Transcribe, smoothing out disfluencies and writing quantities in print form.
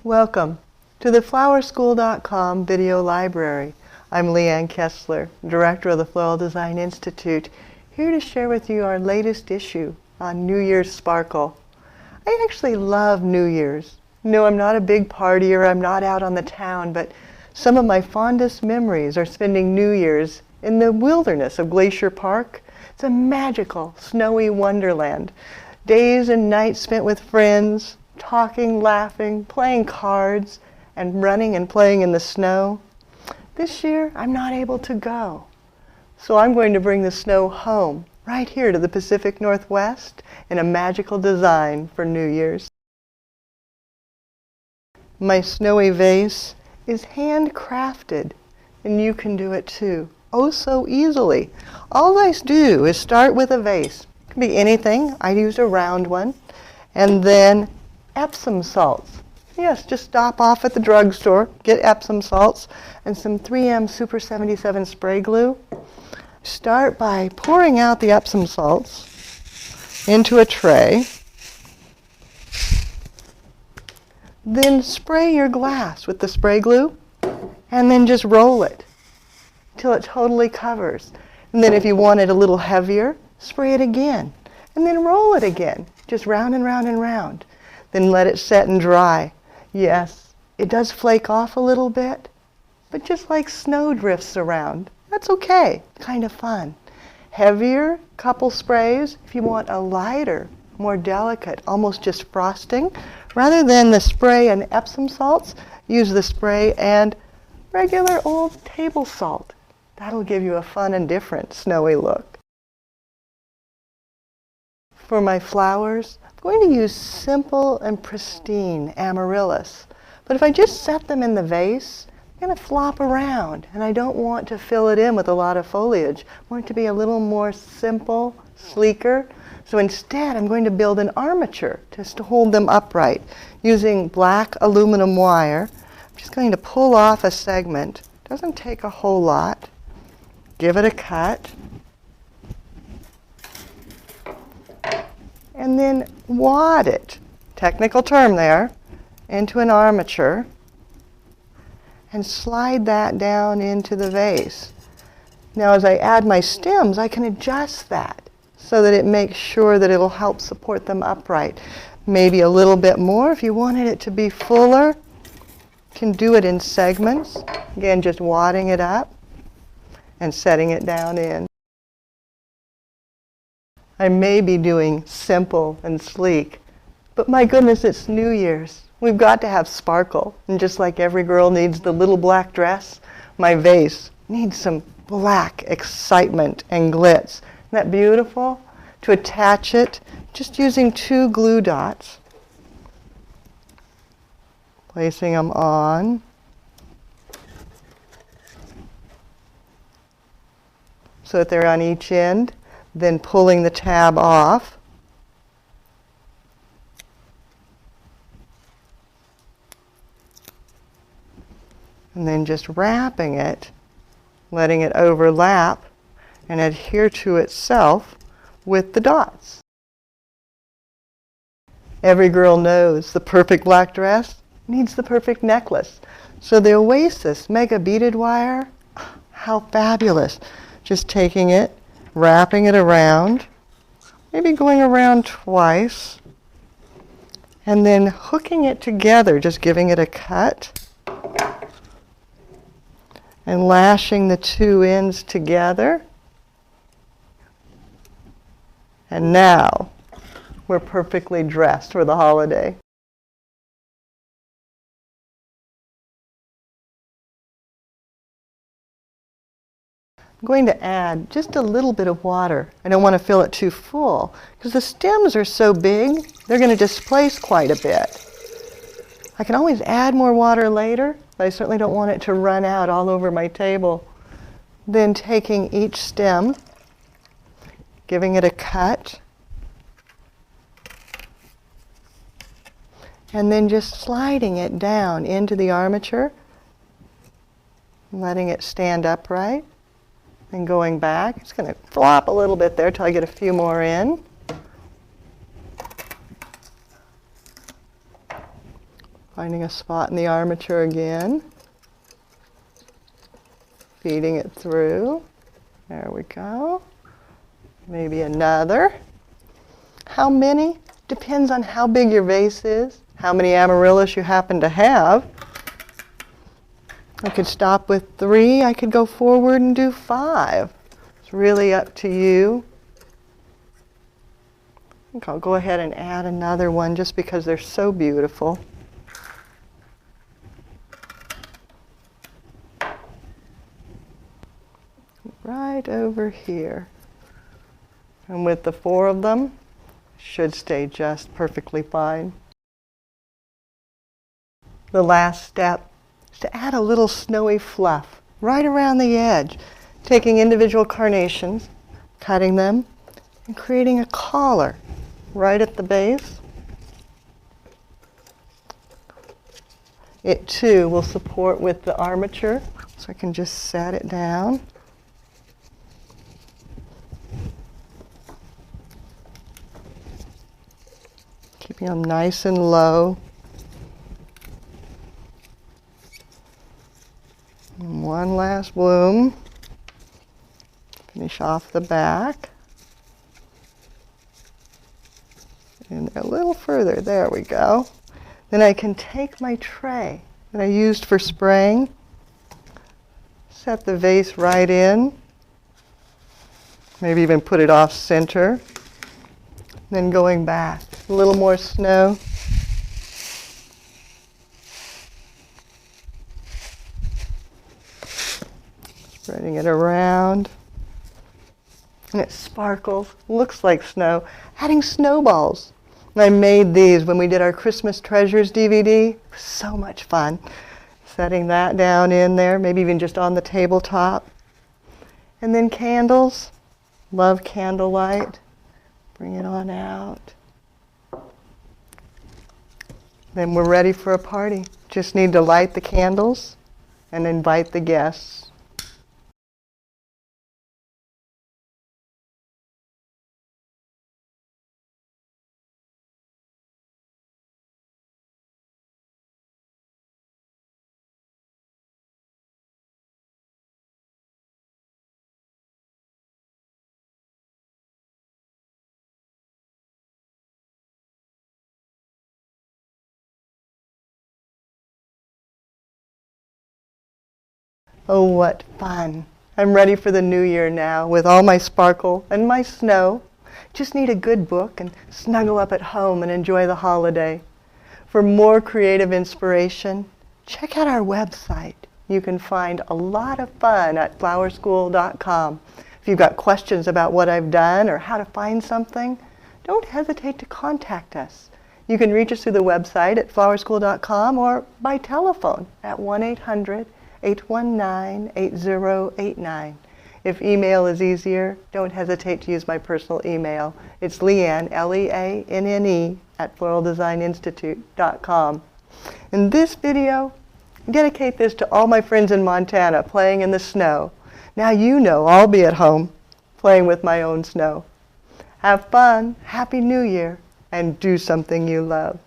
Welcome to the flowerschool.com video library. I'm Leanne Kessler, Director of the Floral Design Institute, here to share with you our latest issue on New Year's Sparkle. I actually love New Year's. No, I'm not a big partier, I'm not out on the town, but some of my fondest memories are spending New Year's in the wilderness of Glacier Park. It's a magical, snowy wonderland. Days and nights spent with friends, talking, laughing, playing cards, and running and playing in the snow. This year, I'm not able to go. So I'm going to bring the snow home, right here to the Pacific Northwest, in a magical design for New Year's. My snowy vase is handcrafted, and you can do it too. Oh, so easily. All I do is start with a vase. It can be anything. I use a round one. And then Epsom salts. Yes, just stop off at the drugstore, get Epsom salts and some 3M Super 77 spray glue. Start by pouring out the Epsom salts into a tray. Then spray your glass with the spray glue and then just roll it till it totally covers. And then if you want it a little heavier, spray it again and then roll it again, just round and round and round. Then let it set and dry. Yes, it does flake off a little bit, but just like snow drifts around, that's okay, kind of fun. Heavier, couple sprays. If you want a lighter, more delicate, almost just frosting, rather than the spray and Epsom salts, use the spray and regular old table salt. That'll give you a fun and different snowy look. For my flowers, I'm going to use simple and pristine amaryllis. But if I just set them in the vase, they're going to flop around, and I don't want to fill it in with a lot of foliage. I want it to be a little more simple, sleeker. So instead, I'm going to build an armature just to hold them upright. Using black aluminum wire, I'm just going to pull off a segment. Doesn't take a whole lot. Give it a cut. And then wad it, technical term there, into an armature and slide that down into the vase. Now as I add my stems, I can adjust that so that it makes sure that it'll help support them upright. Maybe a little bit more if you wanted it to be fuller. You can do it in segments. Again, just wadding it up and setting it down in. I may be doing simple and sleek, but my goodness, it's New Year's. We've got to have sparkle. And just like every girl needs the little black dress, my vase needs some black excitement and glitz. Isn't that beautiful? To attach it, just using 2 glue dots. Placing them on. So that they're on each end. Then pulling the tab off. And then just wrapping it, letting it overlap and adhere to itself with the dots. Every girl knows the perfect black dress needs the perfect necklace. So the Oasis Mega Beaded Wire, how fabulous. Just taking it, wrapping it around, maybe going around twice, and then hooking it together, just giving it a cut, and lashing the 2 ends together. And now we're perfectly dressed for the holiday. I'm going to add just a little bit of water. I don't want to fill it too full because the stems are so big, they're going to displace quite a bit. I can always add more water later, but I certainly don't want it to run out all over my table. Then taking each stem, giving it a cut, and then just sliding it down into the armature, letting it stand upright. And going back, it's going to flop a little bit there till I get a few more in. Finding a spot in the armature again. Feeding it through. There we go. Maybe another. How many? Depends on how big your vase is, how many amaryllis you happen to have. I could stop with 3. I could go forward and do 5. It's really up to you. I think I'll go ahead and add another one just because they're so beautiful. Right over here. And with the 4 of them, should stay just perfectly fine. The last step is to add a little snowy fluff right around the edge, taking individual carnations, cutting them, and creating a collar right at the base. It too will support with the armature, so I can just set it down. Keeping them nice and low. And one last bloom. Finish off the back. And a little further, there we go. Then I can take my tray that I used for spraying, set the vase right in, maybe even put it off center. Then going back, a little more snow. Spreading it around. And it sparkles, looks like snow. Adding snowballs. And I made these when we did our Christmas Treasures DVD. It was so much fun. Setting that down in there, maybe even just on the tabletop. And then candles. Love candlelight. Bring it on out. Then we're ready for a party. Just need to light the candles and invite the guests. Oh, what fun. I'm ready for the new year now with all my sparkle and my snow. Just need a good book and snuggle up at home and enjoy the holiday. For more creative inspiration, check out our website. You can find a lot of fun at flowerschool.com. If you've got questions about what I've done or how to find something, don't hesitate to contact us. You can reach us through the website at flowerschool.com or by telephone at 1-800-819-8089. If email is easier, don't hesitate to use my personal email. It's Leanne, Leanne, at floraldesigninstitute.com. In this video, I dedicate this to all my friends in Montana playing in the snow. Now you know I'll be at home playing with my own snow. Have fun, Happy New Year, and do something you love.